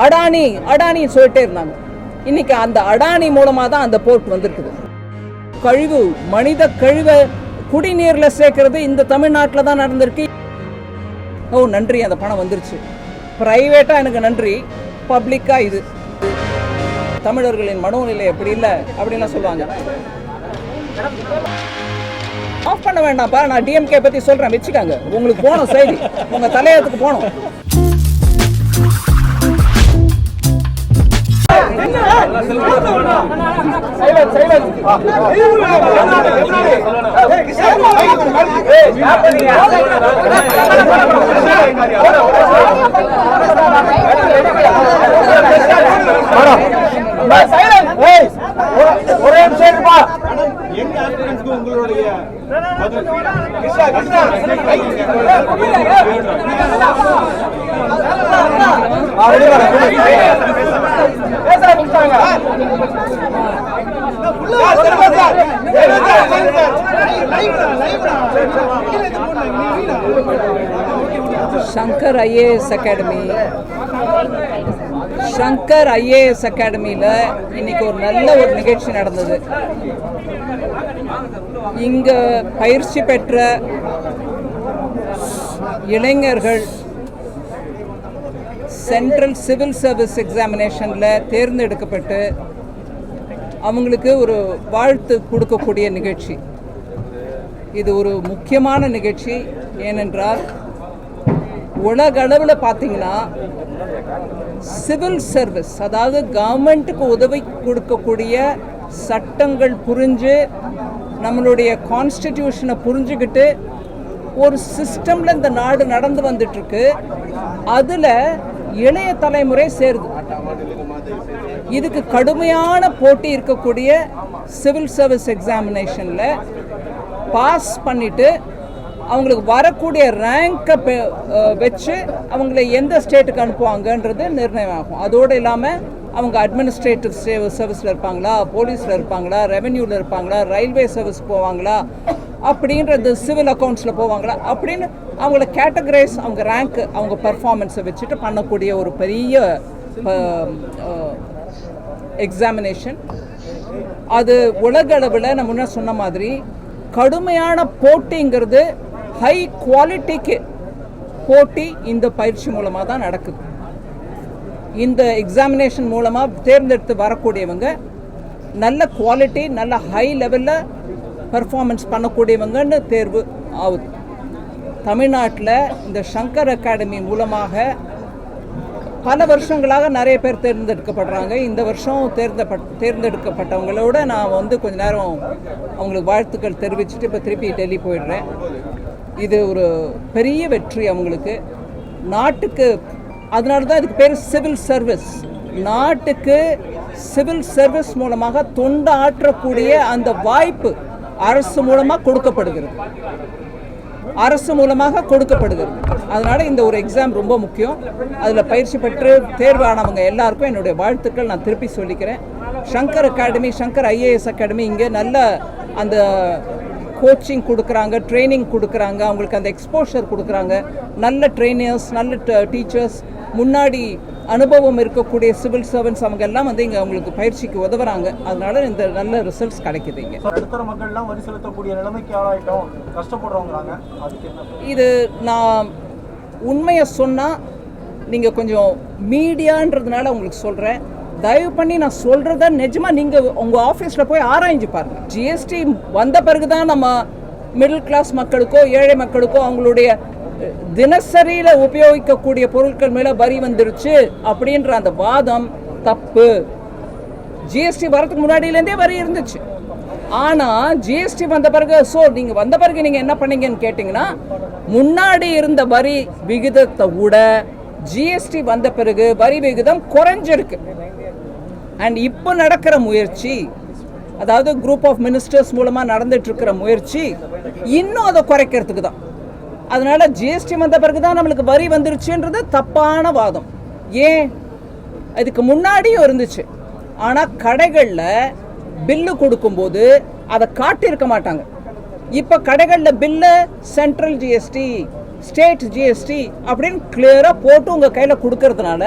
அடானி அடானி சொல்லிட்டே இருந்தாங்க. இன்னைக்கு அந்த அடானி மூலமா தான் அந்த போர்ட் வந்திருக்குது. கழிவு, மனித கழிவை குடிநீர்ல சேர்க்கறது இந்த தமிழ்நாட்டில் தான் நடந்திருக்கு. ஓ நன்றி, அந்த பணம் வந்துருச்சு. பிரைவேட்டா எனக்கு நன்றி, பப்ளிக்கா இது. தமிழர்களின் மனோநிலை எப்படி இல்லை அப்படின்லாம் சொல்லுவாங்க. ஆஃப் பண்ண வேண்டாம்ப்பா, நான் டிஎம்கே பத்தி சொல்றேன், வச்சுக்காங்க. உங்களுக்கு போனோம் செய்தி, உங்க தலையத்துக்கு போனோம். ஒரே நிமிஷம் Shankar IAS academy, Shankar IAS அகாடமியில் இன்னைக்கு ஒரு நல்ல ஒரு நிகழ்ச்சி நடந்தது. இங்க பயிற்சி பெற்ற இளைஞர்கள் சென்ட்ரல் சிவில் சர்வீஸ் எக்ஸாமினேஷனில் தேர்ந்தெடுக்கப்பட்டு அவங்களுக்கு ஒரு வாழ்த்து கொடுக்கக்கூடிய நிகழ்ச்சி. இது ஒரு முக்கியமான நிகழ்ச்சி. ஏனென்றால் உலக அளவில் பார்த்தீங்கன்னா சிவில் சர்வீஸ், அதாவது கவர்மெண்ட்டுக்கு உதவி கொடுக்கக்கூடிய சட்டங்கள் புரிஞ்சு நம்மளுடைய கான்ஸ்டிடியூஷனை புரிஞ்சுக்கிட்டு ஒரு சிஸ்டமில் இந்த நாடு நடந்து வந்துட்டுருக்கு. அதில் இளைய தலைமுறை சேருது. இதுக்கு கடுமையான போட்டி இருக்கக்கூடிய சிவில் சர்வீஸ் எக்ஸாமினேஷனில் பாஸ் பண்ணிவிட்டு அவங்களுக்கு வரக்கூடிய ரேங்கை வச்சு அவங்கள எந்த ஸ்டேட்டுக்கு அனுப்புவாங்கன்றது நிர்ணயம் ஆகும். அதோடு இல்லாமல் அவங்க அட்மினிஸ்ட்ரேட்டிவ் சர்வீஸில் இருப்பாங்களா, போலீஸில் இருப்பாங்களா, ரெவென்யூவில் இருப்பாங்களா, ரயில்வே சர்வீஸ் போவாங்களா, அப்படின்றது சிவில் அக்கௌண்ட்ஸில் போவாங்களா அப்படின்னு அவங்கள கேட்டகரைஸ், அவங்க ரேங்க், அவங்க பர்ஃபார்மன்ஸை வச்சுட்டு பண்ணக்கூடிய ஒரு பெரிய எக்ஸாமினேஷன். அது உலக அளவில் நம்ம முன்ன சொன்ன மாதிரி கடுமையான போட்டிங்கிறது, ஹை குவாலிட்டிக்கு போட்டி இந்த பயிற்சி மூலமாக தான் நடக்குது. இந்த எக்ஸாமினேஷன் மூலமாக தேர்ந்தெடுத்து வரக்கூடியவங்க நல்ல குவாலிட்டி, நல்ல ஹை லெவலில் பர்ஃபார்மன்ஸ் பண்ணக்கூடியவங்கன்னு தேர்வு ஆகுது. தமிழ்நாட்டில் இந்த சங்கர் அகாடமி மூலமாக பல வருஷங்களாக நிறைய பேர் தேர்ந்தெடுக்கப்படுறாங்க. இந்த வருஷம் தேர்ந்தெடுக்கப்பட்டவங்களோட நான் கொஞ்ச நேரம் அவங்களுக்கு வாழ்த்துக்கள் தெரிவிச்சுட்டு இப்போ திருப்பி டெல்லி போயிடுறேன். இது ஒரு பெரிய வெற்றி அவங்களுக்கு, நாட்டுக்கு. அதனால தான் இதுக்கு பேர் சிவில் சர்வீஸ். நாட்டுக்கு சிவில் சர்வீஸ் மூலமாக தொண்டு ஆற்றக்கூடிய அந்த வாய்ப்பு அரசு மூலமாக கொடுக்கப்படுகிறது. அதனால இந்த ஒரு எக்ஸாம் ரொம்ப முக்கியம். அதில் பயிற்சி பெற்று தேர்வானவங்க எல்லாருக்கும் என்னுடைய வாழ்த்துக்கள் நான் திருப்பி சொல்லிக்கிறேன். Shankar academy, Shankar IAS academy இங்கே நல்ல அந்த கோச்சிங் கொடுக்குறாங்க, ட்ரைனிங் கொடுக்குறாங்க, அவங்களுக்கு அந்த எக்ஸ்போஷர் கொடுக்குறாங்க. நல்ல ட்ரெயினர்ஸ், நல்ல டீச்சர்ஸ், முன்னாடி அனுபவம் இருக்கக்கூடிய சிவில் சர்வன்ஸ் அவங்க எல்லாம் இங்கே அவங்களுக்கு பயிற்சிக்கு உதவுறாங்க. அதனால இந்த நல்ல ரிசல்ட்ஸ் கிடைக்குது. இங்கே மக்கள்லாம் வரி செலுத்தக்கூடிய நிலைமைக்கு ஆளாயிட்டோம், கஷ்டப்படுறவங்களாங்க. இது நான் உண்மையை சொன்னால் நீங்கள் கொஞ்சம் மீடியான்றதுனால உங்களுக்கு சொல்கிறேன். தயவு பண்ணி நான் சொல்கிறத நிஜமாக நீங்கள் உங்கள் ஆஃபீஸில் போய் ஆராய்ஞ்சு பாருங்கள். ஜிஎஸ்டி வந்த பிறகு தான் நம்ம மிடில் கிளாஸ் மக்களுக்கோ ஏழை மக்களுக்கோ அவங்களுடைய தினசரியில் உபயோகிக்கக்கூடிய பொருட்கள் மேலே வரி வந்துருச்சு அப்படின்ற அந்த வாதம் தப்பு. ஜிஎஸ்டி வரதுக்கு முன்னாடியிலேருந்தே வரி இருந்துச்சு. ஆனால் ஜிஎஸ்டி வந்த பிறகு நீங்கள் வந்த பிறகு நீங்கள் என்ன பண்ணீங்கன்னு கேட்டிங்கன்னா, முன்னாடி இருந்த வரி விகிதத்தை விட ஜிஎஸ்டி வந்த பிறகு வரி விகிதம் குறைஞ்சிருக்கு. அண்ட் இப்போ நடக்கிற முயற்சி, அதாவது குரூப் ஆஃப் மினிஸ்டர்ஸ் மூலமாக நடந்துட்டு இருக்கிற முயற்சி இன்னும் அதை குறைக்கிறதுக்கு தான். அதனால ஜிஎஸ்டி வந்த பிறகு தான் நம்மளுக்கு வரி வந்துருச்சுன்றது தப்பான வாதம். ஏன், அதுக்கு முன்னாடியும் இருந்துச்சு. ஆனால் கடைகளில் பில்லு கொடுக்கும்போது அதை காட்டியிருக்க மாட்டாங்க. இப்போ கடைகளில் bill central GST, state GST அப்படின்னு கிளியராக போட்டு உங்கள் கையில் கொடுக்கறதுனால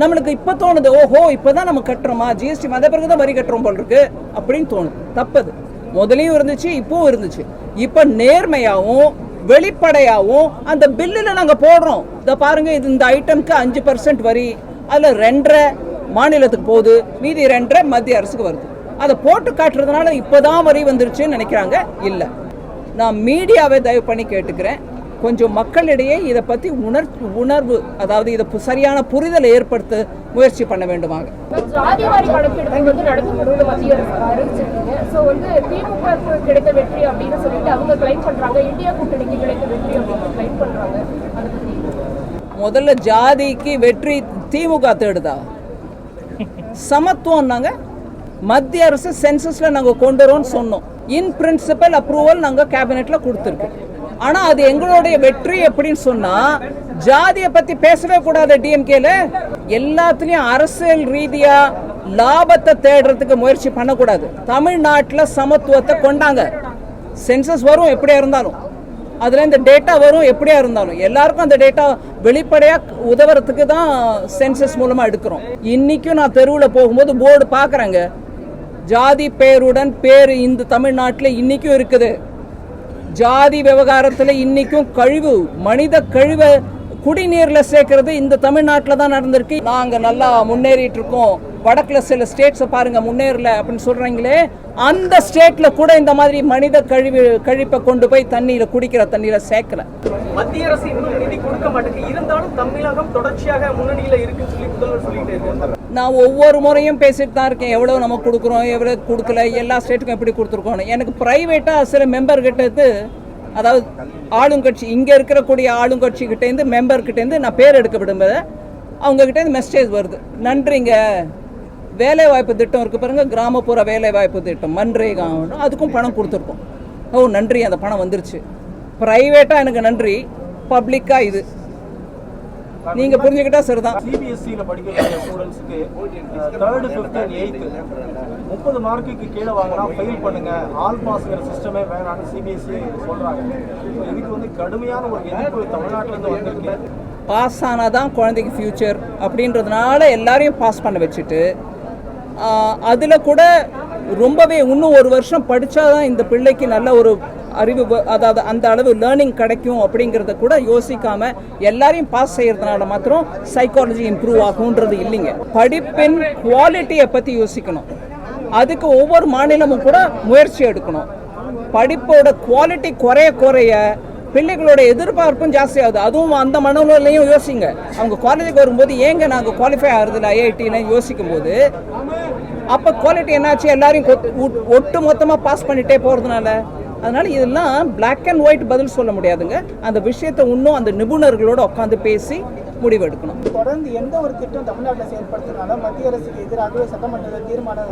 நம்மளுக்கு இப்போ தோணுது, ஓஹோ இப்போ தான் நம்ம கட்டுறோமா, ஜிஎஸ்டி வந்த பிறகு தான் வரி கட்டுறோம் போல் இருக்கு அப்படின்னு தோணுது. தப்பது. முதலையும் இருந்துச்சு, இப்பவும் இருந்துச்சு. இப்போ நேர்மையாகவும் வெளிப்படையாகவும் அந்த பில்லில் நாங்கள் போடுறோம். இதை பாருங்க, இது இந்த ஐட்டம்க்கு 5% வரி, அதில் 2.5 மாநிலத்துக்கு போகுது, மீதி 2.5 மத்திய அரசுக்கு வருது. அதை போட்டு காட்டுறதுனால இப்போதான் வரி வந்துருச்சுன்னு நினைக்கிறாங்க. இல்லை, நான் மீடியாவை தயவு பண்ணி கேட்டுக்கிறேன், கொஞ்சம் மக்களிடையே இதை பற்றி உணர்வு, அதாவது இதை சரியான புரிதலை ஏற்படுத்த முயற்சி பண்ண வேண்டுமாக. ஜாதிவாரி கணக்கெடுப்பு வந்து நடத்தணும்னு மத்திய அரசு அறிவிச்சிருக்கீங்க. ஸோ வந்து திமுக கிடைத்த வெற்றி அப்படின்னு சொல்லிட்டு அவங்க கிளைம் பண்றாங்க, இந்தியா கூட்டணிக்கு கிடைத்த வெற்றி அப்படின்னு கிளைம் பண்றாங்க. அதை பத்தி முதல்ல ஜாதிக்கு வெற்றி திமுக தேடுதா? சமத்துவம் நாங்கள் மத்திய அரசு சென்சஸ்ல நாங்கள் கொண்டு வரோம்னு சொன்னோம். இன் பிரின்சிபல் அப்ரூவல் நாங்கள் கேபினெட்ல கொடுத்துருக்கோம். ஆனா அது எங்களுடைய வெற்றி எப்படின்னு சொன்னா, ஜாதியை பத்தி பேசவே கூடாது. டிஎம்கேல எல்லாத்துலயும் அரசியல் ரீதியா லாபத்தை தேடுறதுக்கு முயற்சி பண்ணக்கூடாது. தமிழ்நாட்டில் சமத்துவத்தை கொண்டாங்க. சென்சஸ் வரும் எப்படியா இருந்தாலும், அதுல இந்த டேட்டா வரும் எப்படியா இருந்தாலும், எல்லாருக்கும் அந்த டேட்டா வெளிப்படையா உதவுறதுக்கு தான் சென்சஸ் மூலமா எடுக்கிறோம். இன்னைக்கும் நான் தெருவில் போகும்போது போர்டு பாக்குறேங்க, ஜாதி பேருடன் பேரு இந்த தமிழ்நாட்டில் இன்னைக்கும் இருக்குது. ஜாதி விவகாரத்தில் இன்னைக்கும் கழிவு, மனித கழிவை குடிநீர்ல சேர்க்கறது இந்த தமிழ்நாட்டில் தான் நடந்திருக்கு. நாங்க நல்லா முன்னேறிட்டு இருக்கோம், வடக்குல சில ஸ்டேட்ஸை பாருங்க முன்னேறல அப்படின்னு சொல்றீங்களே, அந்த ஸ்டேட்ல கூட இந்த மாதிரி மனித கழிப்பை கொண்டு போய் தண்ணியில குடிக்கிற தண்ணியில சேர்க்கல. மத்திய அரசு இன்னும் நிதி கொடுக்க மாட்டேங்குது, இருந்தாலும் தமிழகம் தொடர்ச்சியாக முன்னணியில இருக்குன்னு சொல்லி முதல்வர் சொல்லிட்டு இருக்காரு. நான் ஒவ்வொரு முறையும் பேசிட்டு தான் இருக்கேன், எவ்வளவு நம்ம கொடுக்குறோம், எவ்வளவு கொடுக்கல, எல்லா ஸ்டேட்டுக்கும் எப்படி கொடுத்துருக்கோம். எனக்கு பிரைவேட்டா சில மெம்பர் கிட்ட, அதாவது ஆளுங்கட்சி இங்க இருக்கக்கூடிய ஆளுங்கட்சி கிட்ட இருந்து மெம்பர் கிட்ட இருந்து நான் பேர் எடுக்க விடும்போது அவங்க கிட்ட இருந்து மெசேஜ் வருது, நன்றிங்க, வேலை வாய்ப்பு திட்டம் இருக்கு பாருங்க, கிராமப்புற வேலை வாய்ப்பு திட்டம் மன்ரேகா, அதுக்கும் பணம் கொடுத்துருக்கோம். ஓ நன்றி, அந்த பணம் வந்துருச்சு. பிரைவேட்டா எனக்கு நன்றி, பப்ளிக்கா இது நீங்க புரிஞ்சுக்கிட்டா சரிதான். சிபிஎஸ்சியில் படிக்கக்கூடிய ஸ்டூடெண்ட்ஸுக்கு 3rd, 5th and 8th 30 மார்க்குக்கு கீழே வாங்கினா ஃபெயில் பண்ணுங்க, ஆல் பாஸ்ங்கிற சிஸ்டமே வேணாம்னு சிபிஎஸ்சி சொல்றாங்க. இதுக்கு வந்து கடுமையான ஒரு எதிர்ப்பு தமிழ்நாட்டிலேருந்து வந்திருக்கு. பாஸ் ஆனாதான் குழந்தைக்கு ஃபியூச்சர் அப்படின்றதுனால எல்லாரையும் பாஸ் பண்ண வச்சுட்டு, அதில் கூட ரொம்பவே இன்னும் ஒரு வருஷம் படித்தாதான் இந்த பிள்ளைக்கு நல்ல ஒரு அறிவு, அதாவது அந்த அளவு லேர்னிங் கிடைக்கும் அப்படிங்கிறத கூட யோசிக்காம எல்லாரையும் பாஸ் செய்யறதுனால மாத்திரம் சைக்காலஜி இம்ப்ரூவ் ஆகுன்றது இல்லைங்க. படிப்பின் குவாலிட்டியை பற்றி யோசிக்கணும். அதுக்கு ஒவ்வொரு மாநிலமும் கூட முயற்சி எடுக்கணும். படிப்போட குவாலிட்டி குறைய பிள்ளைகளோட எதிர்பார்ப்பும் ஜாஸ்தியாகுது. அதுவும் அந்த மனநிலையும் யோசிங்க. அவங்க காலேஜுக்கு வரும்போது ஏங்க நாங்கள் குவாலிஃபை ஆகுறதில்ல ஐஐடின்னு யோசிக்கும் போது, அப்போ குவாலிட்டி என்னாச்சு, எல்லாரையும் ஒட்டு மொத்தமாக பாஸ் பண்ணிட்டே போகிறதுனால. அதனால இதெல்லாம் பிளாக் அண்ட் ஒயிட் பதில் சொல்ல முடியாதுங்க. அந்த விஷயத்தை இன்னும் அந்த நிபுணர்களோட உட்காந்து பேசி முடிவெடுக்கணும். தொடர்ந்து எந்த ஒரு திட்டம் தமிழ்நாட்டில் செயல்படுத்தினாலும் மத்திய அரசுக்கு எதிராகவே சட்டமன்றத்தில் தீர்மானம்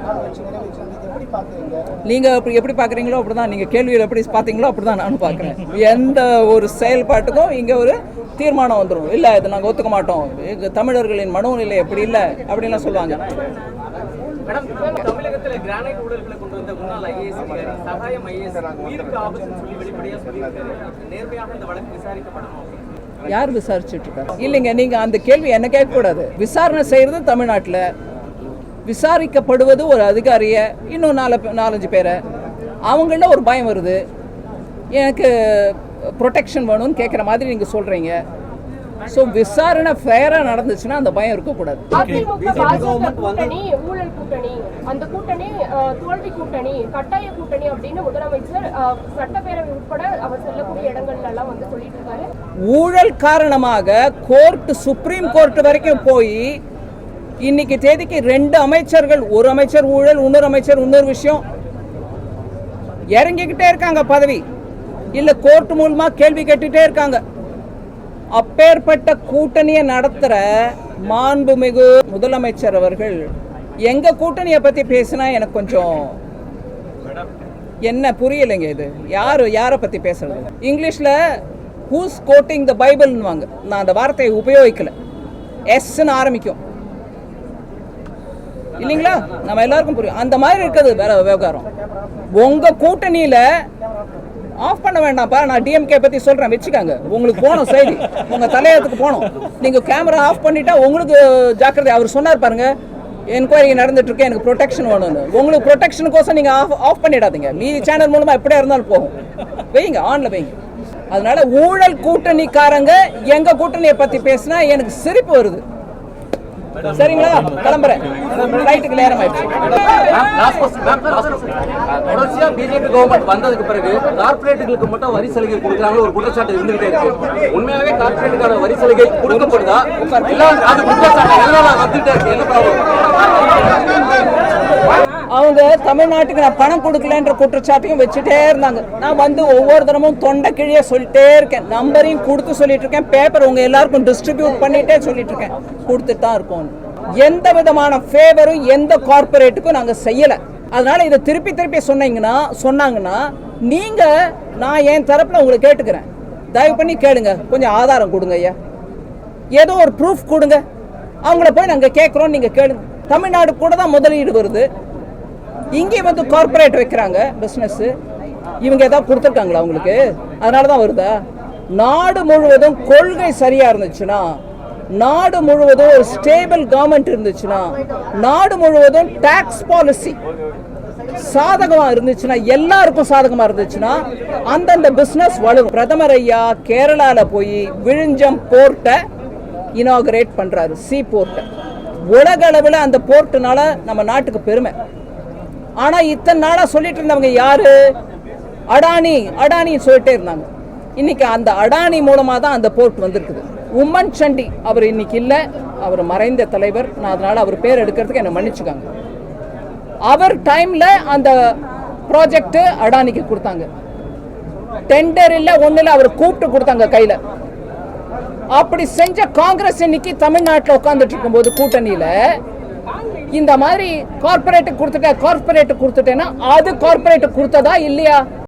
நிறைவேற்றாங்க. எப்படி பார்க்குறீங்க நீங்க எப்படி பார்க்குறீங்களோ அப்படிதான், நீங்க கேள்வியில் எப்படி பார்த்தீங்களோ அப்படிதான் நானும் பார்க்குறேன். எந்த ஒரு செயல்பாட்டுக்கும் இங்கே ஒரு தீர்மானம் வந்துடும், இல்லை இதை நாங்கள் ஒத்துக்க மாட்டோம், எங்கள் தமிழர்களின் மனோநிலை எப்படி இல்லை அப்படின்லாம் சொல்லுவாங்க. மேடம், தமிழகத்தில் கிரானைட் ஊழல்களை கொண்டு வந்த முன்னாள் ஐஏஎஸ் அதிகாரி சகாயம் ஐஏஎஸ் உயிருக்கு ஆபத்துன்னு சொல்லி வெளிப்படையாக சொல்லியிருக்காரு. நேர்மையாக இந்த வழக்கு விசாரிக்கப்படணும். யார் விசாரிச்சுட்டு இருக்காரு? இல்லைங்க, நீங்க அந்த கேள்வி என்ன கேட்கக்கூடாது. விசாரணை செய்யறது தமிழ்நாட்டில், விசாரிக்கப்படுவது ஒரு அதிகாரிய, இன்னும் 4-5 பேரை. அவங்கள ஒரு பயம் வருது, எனக்கு ப்ரொடெக்ஷன் வேணும்னு கேட்குற மாதிரி நீங்க சொல்றீங்க. ஸோ விசாரணை ஃபேராக நடந்துச்சுன்னா அந்த பயம் இருக்கக்கூடாது. அதிமுக பாஜக கூட்டணி ஊழல் கூட்டணி, அந்த கூட்டணி தோல்வி கூட்டணி, கட்டாய கூட்டணி அப்படின்னு முதலமைச்சர் சட்டப்பேரவை உட்பட அவர் செல்லக்கூடிய இடங்கள்ல எல்லாம் வந்து சொல்லிட்டு இருக்காரு. ஊழல் காரணமாக கோர்ட், சுப்ரீம் கோர்ட் வரைக்கும் போய் இன்னைக்கு தேதிக்கு 2 அமைச்சர்கள், ஒரு அமைச்சர் ஊழல், இன்னொரு அமைச்சர் இன்னொரு விஷயம், இறங்கிக்கிட்டே இருக்காங்க பதவி, இல்ல கோர்ட் மூலமா கேள்வி கேட்டுட்டே இருக்காங்க. அப்பேற்பட்ட கூட்டணியை நடத்துற மாண்புமிகு முதலமைச்சர் அவர்கள் எங்க கூட்டணியை பத்தி பேசினா எனக்கு கொஞ்சம் என்ன புரியலைங்க. இது யாரை பத்தி பேசுறது? இங்கிலீஷ்ல ஹூஸ் கோட்டிங் த பைபிள்னுவாங்க, நான் அந்த வார்த்தையை உபயோகிக்கல. எஸ்ன்னு ஆரம்பிக்கும் இல்லைங்களா, நம்ம எல்லாருக்கும் புரியும். அந்த மாதிரி இருக்குது வேற விவகாரம். உங்க கூட்டணியில ஆஃப் பண்ண வேண்டாம்ப்பா, நான் டிஎம்கே பத்தி சொல்றேன், வச்சுக்காங்க. உங்களுக்கு போகணும் செய்தி, உங்க தலையத்துக்கு போகணும். நீங்க கேமரா ஆஃப் பண்ணிட்டா உங்களுக்கு ஜாக்கிரதை. அவர் சொன்னார் பாருங்க, என்கொயரி நடந்துட்டு இருக்கு, எனக்கு ப்ரொடெக்ஷன் வேணும்னு. உங்களுக்கு ப்ரொடெக்ஷனுக்கோசம் நீங்க ஆஃப் பண்ணிடாதீங்க. மீதி சேனல் மூலமா எப்படியா இருந்தாலும் போகும். வைங்க, ஆன்ல வைங்க. அதனால ஊழல் கூட்டணிக்காரங்க எங்க கூட்டணியை பத்தி பேசினா எனக்கு சிரிப்பு வருது. சரிங்களா? கிளம்புறேன், ஃப்ளைட்டுக்கு நேரம் ஆயிடுச்சு. தொடர்ச்சியா பிஜேபி கவர்மெண்ட் வந்ததுக்கு பிறகு கார்பரேட்டுகளுக்கு மட்டும் வரி சலுகை கொடுக்குறாங்க ஒரு குற்றச்சாட்டு இருந்துகிட்டே இருக்கு. உண்மையாவே கார்பரேட்டுக்கான வரி சலுகை கொடுக்கப்படுதா? அது குற்றச்சாட்டு எதனால வந்துட்டே இருக்கு? என்ன ப்ராப்ளம்? அவங்க தமிழ்நாட்டுக்கு நான் பணம் கொடுக்கலன்ற குற்றச்சாட்டையும் வச்சுட்டே இருந்தாங்க. நான் வந்து ஒவ்வொரு தினமும் தொண்டை கிழிய சொல்லிட்டே இருக்கேன், நம்பரையும் கொடுத்து சொல்லிட்டு இருக்கேன், பேப்பர் உங்க எல்லாருக்கும் டிஸ்ட்ரிபியூட் பண்ணிட்டே சொல்லிட்டு இருக்கேன், கொடுத்துட்டு தான் இருக்கோம். எந்த விதமான ஃபேவரும் எந்த கார்பரேட்டுக்கும் நாங்க செய்யல. அதனால இதை திருப்பி திருப்பி சொன்னாங்கன்னா நீங்க, நான் என் தரப்புல உங்களை கேட்டுக்கிறேன், தயவு பண்ணி கேளுங்க, கொஞ்சம் ஆதாரம் கொடுங்க ஐயா, ஏதோ ஒரு ப்ரூஃப் கொடுங்க. அவங்கள போய் நாங்க கேட்கிறோம், நீங்க கேளுங்க. தமிழ்நாடு கூட தான் முதலீடு வருது, இங்கே வந்து கார்பரேட் வைக்கிறாங்க பிசினஸ். இவங்க ஏதாவது கொடுத்துருக்காங்களா அவங்களுக்கு? அதனால தான் வருதா? நாடு முழுவதும் கொள்கை சரியா இருந்துச்சுன்னா, நாடு முழுவதும் ஒரு ஸ்டேபிள் கவர்மெண்ட் இருந்துச்சுன்னா, நாடு முழுவதும் டாக்ஸ் பாலிசி சாதகமா இருந்துச்சுன்னா, எல்லாருக்கும் சாதகமா இருந்துச்சுன்னா அந்தந்த பிசினஸ் வளரும். பிரதமர் ஐயா கேரளால போய் விழிஞ்சம் போர்ட்டை இனாகரேட் பண்றாரு, சி போர்ட்டை. உலக அளவில் அந்த போர்ட்டுனால நம்ம நாட்டுக்கு பெருமை. ஆனா இத்தனை நாளா சொல்லிட்டு இருந்தவங்க யாரு? அடானி சொல்லிட்டே இருந்தாங்க. இன்னைக்கு அந்த அடானி மூலமா தான் அந்த போர்ட் வந்திருக்குது. உம்மன் சண்டி அவர் இன்னைக்கு இல்ல, அவர் மறைந்த தலைவர். நான் அதனால அவர் பேர் எடுக்கிறதுக்கு என்ன மன்னிச்சுக்காங்க. அவர் டைம்ல அந்த ப்ராஜெக்ட் அடானிக்கு கொடுத்தாங்க. டெண்டர் இல்ல, ஒண்ணு இல்ல, அவர் கூப்பிட்டு கொடுத்தாங்க கையில. அப்படி செஞ்ச காங்கிரஸ் இன்னைக்கு தமிழ்நாட்டில் உட்கார்ந்துட்டு இருக்கும்போது கூட்டணியில இந்த மாதிரி கார்பரேட் கொடுத்துட்டேன்னா அது கார்பரேட் கொடுத்ததா இல்லையா?